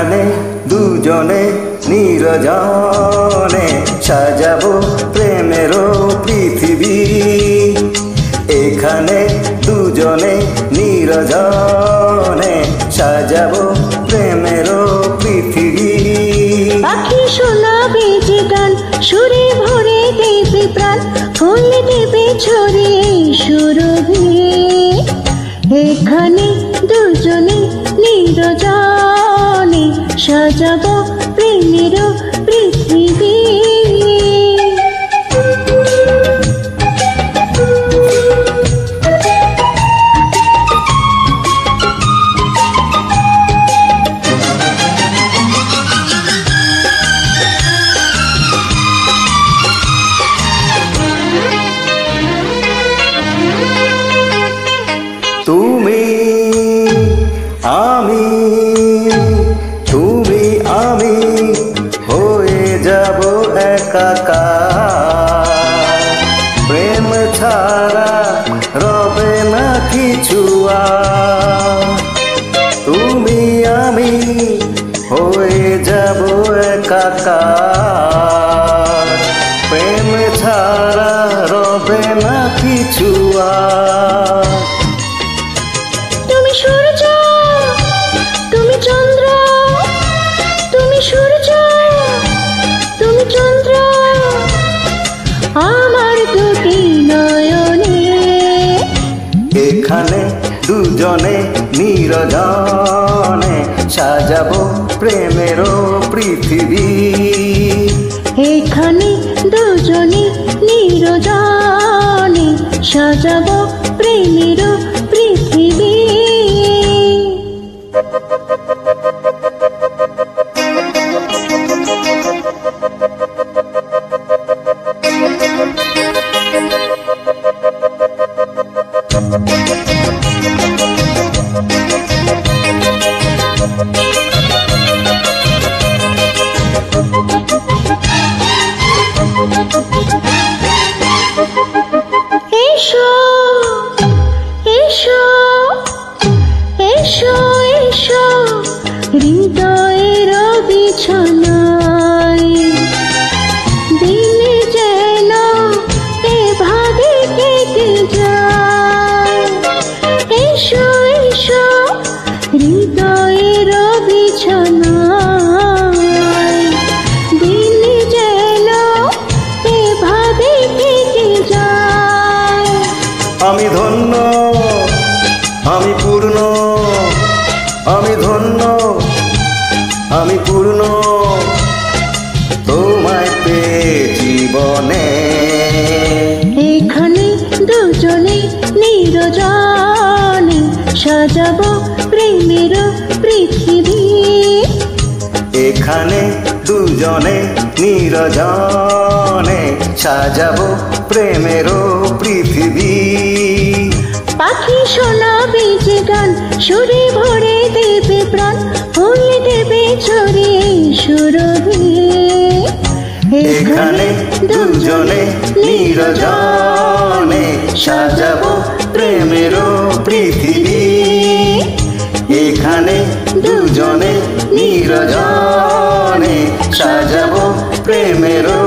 এখানে দুজনে নিরজনে সাজাবো প্রেমেরও পৃথিবী। এখানে দুজনে নিরজনে সাজাবো প্রেমেরও পৃথিবী। পাখি শোনাবে যে গান, সুরে ভরে দেবে প্রাণ, ফুল দেবে ছড়িয়ে সুরভি। এখানে দুজনে নিরজনে সাজাবো প্রেমেরও পৃথিবী। তুমি আমি, তুমি আমি হয়ে যাব একাকার। প্রেম ছাড়া রবে না কিছু আর। তুমি আমি হয়ে যাব একাকার। প্রেম ছাড়া রবে না কিছু আর। তুমি সূর্য, তুমি চন্দ্র, তুমি সূর্য, তুমি চন্দ্র, আমার দুটি নয়নে। এখানে দুজনে নিরজনে সাজাবো প্রেমেরও পৃথিবী। এখানে দুজনে নিরজনে সাজাবো প্রেমেরও পৃথিবী। এসো এসো এসো এসো হৃদয়ের বিছানায়। দিন যেন এভাবে কেটে যায়। এসো এসো হৃদয়ের বিছানায়। দিন যেন এভাবে কেটে যায়। আমি ধন্য, আমি পূর্ণ, আমি ধন্য, আমি পূর্ণ তোমায় পেয়ে জীবনে। এখানে দুজনে নিরজনে সাজাবো প্রেমেরও পৃথিবী। এখানে দুজনে নিরজনে সাজাবো প্রেমেরও পৃথিবী। পাখি শোনাবে যে গান, সুরে ভরে দেবে প্রাণ, ফুল দেবে ছড়িয়ে সুরভি। এখানে দুজনে নিরজনে সাজাবো প্রেমেরও পৃথিবী। এখানে দুজনে নিরজনে সাজাবো প্রেমেরও